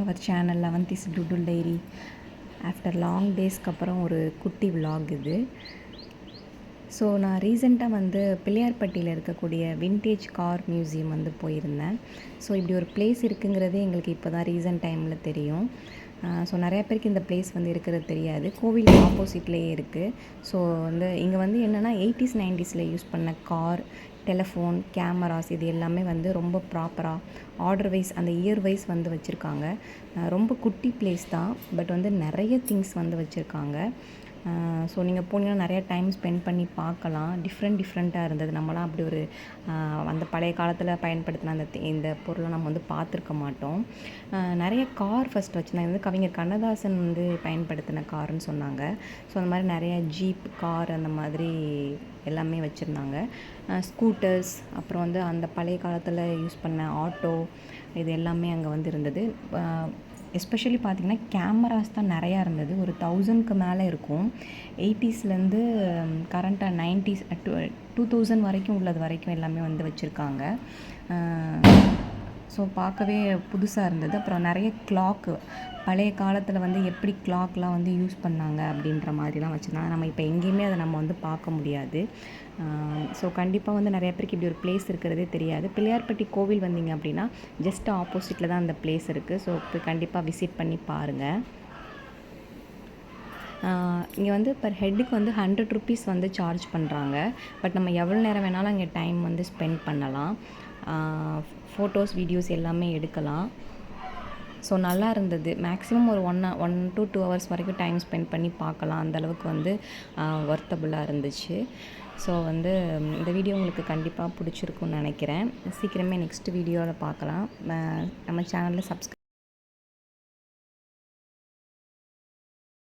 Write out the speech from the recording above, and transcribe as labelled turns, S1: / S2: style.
S1: Our channel 11th is Doodle Diary. After long டேஸ்க்கு அப்புறம் ஒரு குட்டி விலாக் இது. ஸோ நான் ரீசெண்டாக வந்து பிள்ளையார்பட்டியில் இருக்கக்கூடிய வின்டேஜ் கார் மியூசியம் வந்து போயிருந்தேன். ஸோ இப்படி ஒரு பிளேஸ் இருக்குங்கிறதே எங்களுக்கு இப்போ தான் ரீசெண்ட் டைமில் தெரியும். ஸோ நிறையா பேருக்கு இந்த பிளேஸ் வந்து இருக்கிறது தெரியாது. கோவில் ஆப்போசிட்லேயே இருக்குது. ஸோ வந்து இங்கே வந்து என்னென்னா 80s 90s யூஸ் பண்ண கார், டெலஃபோன், கேமராஸ் இது எல்லாமே வந்து ரொம்ப ப்ராப்பராக ஆர்டர் வைஸ் அந்த இயர் வைஸ் வந்து வச்சுருக்காங்க. ரொம்ப குட்டி பிளேஸ் தான், பட் வந்து நிறைய திங்ஸ் வந்து வச்சுருக்காங்க. ஸோ நீங்கள் போனீங்கன்னா நிறையா டைம் ஸ்பெண்ட் பண்ணி பார்க்கலாம். டிஃப்ரெண்ட்டாக இருந்தது. நம்மளாம் அப்படி ஒரு அந்த பழைய காலத்தில் பயன்படுத்தின அந்த இந்த பொருளை நம்ம வந்து பார்த்துருக்க மாட்டோம். நிறைய கார் ஃபஸ்ட் வச்சுருந்தாங்க. வந்து கவிஞர் கண்ணதாசன் வந்து பயன்படுத்தின காருன்னு சொன்னாங்க. ஸோ அந்த மாதிரி நிறைய ஜீப், கார் அந்த மாதிரி எல்லாமே வச்சுருந்தாங்க. ஸ்கூட்டர்ஸ், அப்புறம் வந்து அந்த பழைய காலத்தில் யூஸ் பண்ண ஆட்டோ, இது எல்லாமே அங்கே வந்து இருந்தது. எஸ்பெஷலி பார்த்திங்கன்னா கேமராஸ் தான் நிறையா இருந்தது. ஒரு 1000க்கு மேலே இருக்கும். 80ஸ்லேருந்து கரண்ட்டாக 90s 2000 வரைக்கும் உள்ளது வரைக்கும் எல்லாமே வந்து வச்சுருக்காங்க. ஸோ பார்க்கவே புதுசாக இருந்தது. அப்புறம் நிறைய கிளாக்கு, பழைய காலத்தில் வந்து எப்படி கிளாக்லாம் வந்து யூஸ் பண்ணாங்க அப்படின்ற மாதிரிலாம் வச்சுருந்தாங்க. நம்ம இப்போ எங்கேயுமே அதை நம்ம வந்து பார்க்க முடியாது. ஸோ கண்டிப்பாக வந்து நிறைய பேருக்கு இப்படி ஒரு பிளேஸ் இருக்கிறதே தெரியாது. பிள்ளையார்பட்டி கோவில் வந்தீங்க அப்படின்னா ஜஸ்ட் ஆப்போசிட்டில் தான் அந்த பிளேஸ் இருக்குது. ஸோ இப்போ கண்டிப்பாக விசிட் பண்ணி பாருங்கள். இங்கே வந்து பர் ஹெட்டுக்கு வந்து 100 rupees வந்து சார்ஜ் பண்ணுறாங்க. பட் நம்ம எவ்வளோ நேரம் வேணாலும் அங்கே டைம் வந்து ஸ்பெண்ட் பண்ணலாம். ஃபோட்டோஸ், வீடியோஸ் எல்லாமே எடுக்கலாம். ஸோ நல்லா இருந்தது. மேக்ஸிமம் ஒரு 1 to 2 hours வரைக்கும் டைம் ஸ்பெண்ட் பண்ணி பார்க்கலாம். அந்தளவுக்கு வந்து ஒர்த்தபுளாக இருந்துச்சு. ஸோ வந்து இந்த வீடியோ உங்களுக்கு கண்டிப்பாக பிடிச்சிருக்குன்னு நினைக்கிறேன். சீக்கிரமே நெக்ஸ்ட் வீடியோவில் பார்க்கலாம். நம்ம சேனலில்